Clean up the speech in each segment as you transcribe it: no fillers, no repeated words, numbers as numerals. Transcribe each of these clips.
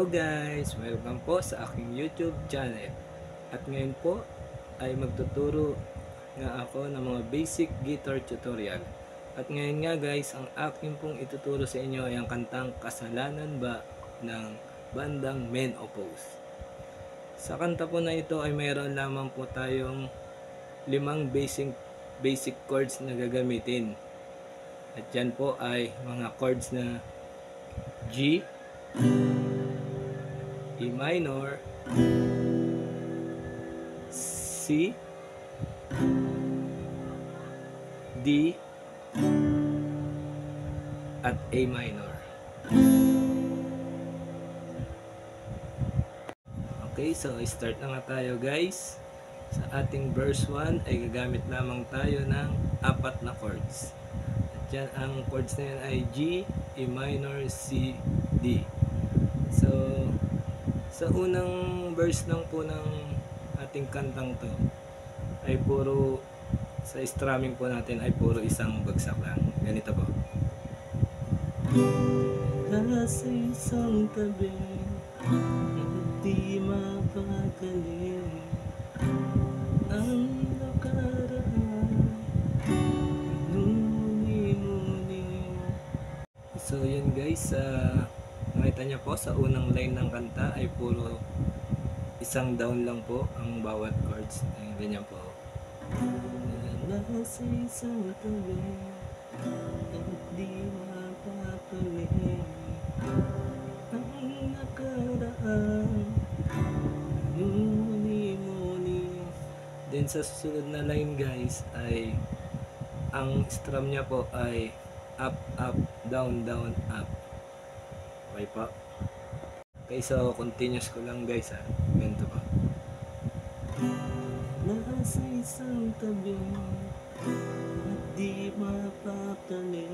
guys! Welcome po sa aking YouTube channel. At ngayon po ay magtuturo nga ako ng mga basic guitar tutorial. At ngayon nga guys, ang aking pong ituturo sa inyo ay ang kantang Kasalanan Ba ng bandang Men Oppose. Sa kanta po na ito ay mayroon lamang po tayong 5 basic chords na gagamitin. At yan po ay mga chords na G, E minor, C, D, at A minor. Okay, so start na nga tayo guys. Sa ating verse 1 ay gagamit lamang tayo ng 4 na chords. At yan, ang chords na yan ay G, E minor, C, D. So, sa unang verse lang po ng ating kantang to ay puro, sa strumming po natin ay puro isang bagsak lang. Ganito po. Nasa isang tabi, hindi mapagaling ang nakaraan, minumuni-muni. So yun guys, nakita niyo po sa unang line ng kanta ay puro isang down lang po ang bawat chords. Ay, ganyan po. Nasa isang tabi, hindi mapatuloy ang nakaraan, muni-muni. Then sa susunod na line guys ay ang strum niya po ay up, up, down, down, up. Okay po. Okay, so continuous ko lang guys ha. Ganito po. Nasa isang tabi, di mapapali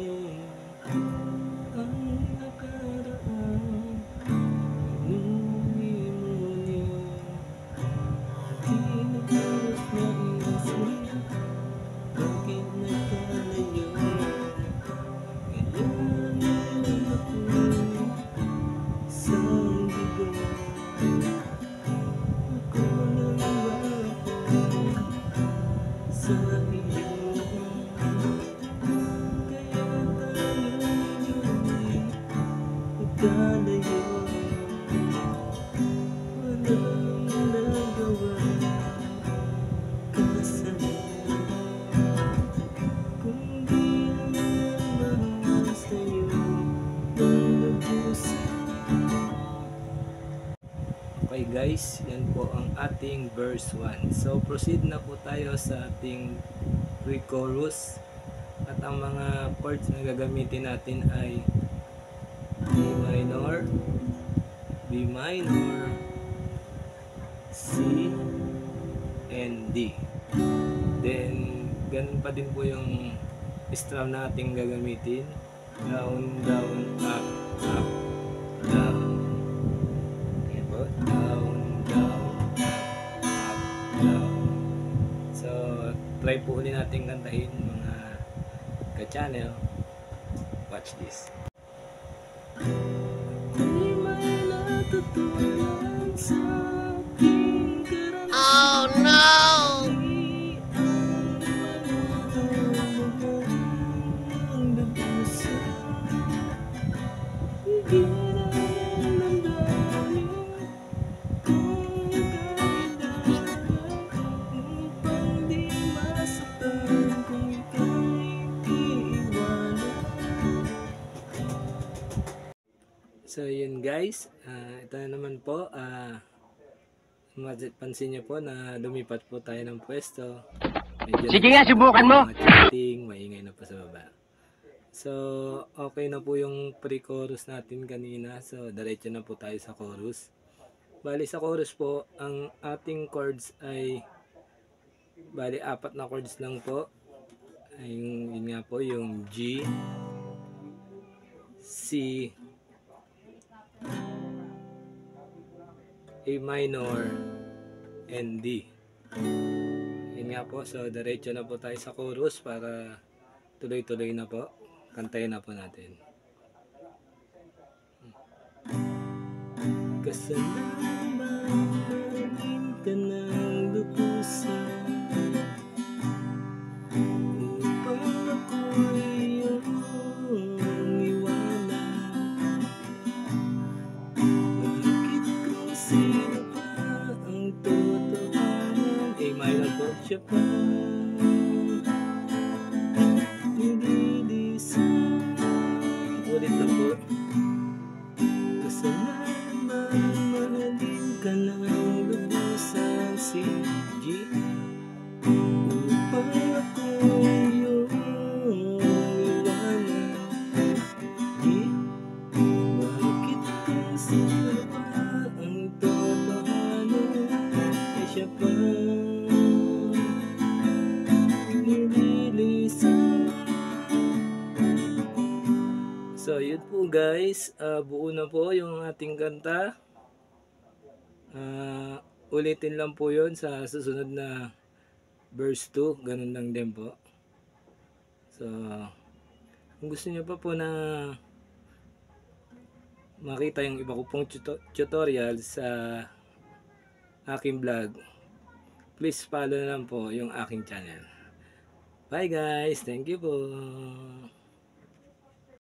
ang nakaraan, muni-muni. Di nagkaros na iwasin, bakit nagkalayo? Ngayon ako sa ligo, ako nang wako sa iyo. Kaya tayo'y magkalayo, walang nagawa kasalanan, kundi ang mahal sa'yo ng lubusan. Okay guys, yan po ang ating verse 1. So proceed na po tayo sa ating pre-chorus. At ang mga chords na gagamitin natin ay A minor, B minor, C, and D. Then ganun pa din po yung strum natin gagamitin. Down, down, up, up, down. Down, down, up, down. So, try po ulit natin kantahin mga ka-channel. Watch this. Di may natutunan sa aking karanasan. Oh no! Ang lubusan, hindi na nandami kung kailangan upang di masaktan kung ika'y iiwanan. So yun guys, ito na naman po, pansin nyo po na lumipat po tayo ng pwesto. Medyo sige nga, subukan mo! chatting, maingay na po sa baba. So okay na po yung pre-chorus natin kanina, so diretso na po tayo sa chorus. Bali sa chorus po, ang ating chords ay bali 4 na chords lang po. Ay, yun nga po yung G, C, A minor, and D. Yun nga po, so diretso na po tayo sa chorus para tuloy-tuloy na po. Kantayin na po natin. Kasalanan mahalin ka ng lubusan upang ako'y iyong iwanan. Bakit kung sino pa ang totohanan, mayroon po siya pa nililisang. Ulit na po. Kasalanan mahalin ka ng lubusan, si G, upang ako'y iyong iwanan. G, bakit kung sino pa ang totohanan, ay siya pa nililisang. So yun po guys, buo na po yung ating kanta. Ulitin lang po yun sa susunod na verse 2, ganun lang din po. So kung gusto nyo pa po na makita yung iba ko pong tutorial sa aking vlog, please follow lang po yung aking channel. Bye guys, thank you po.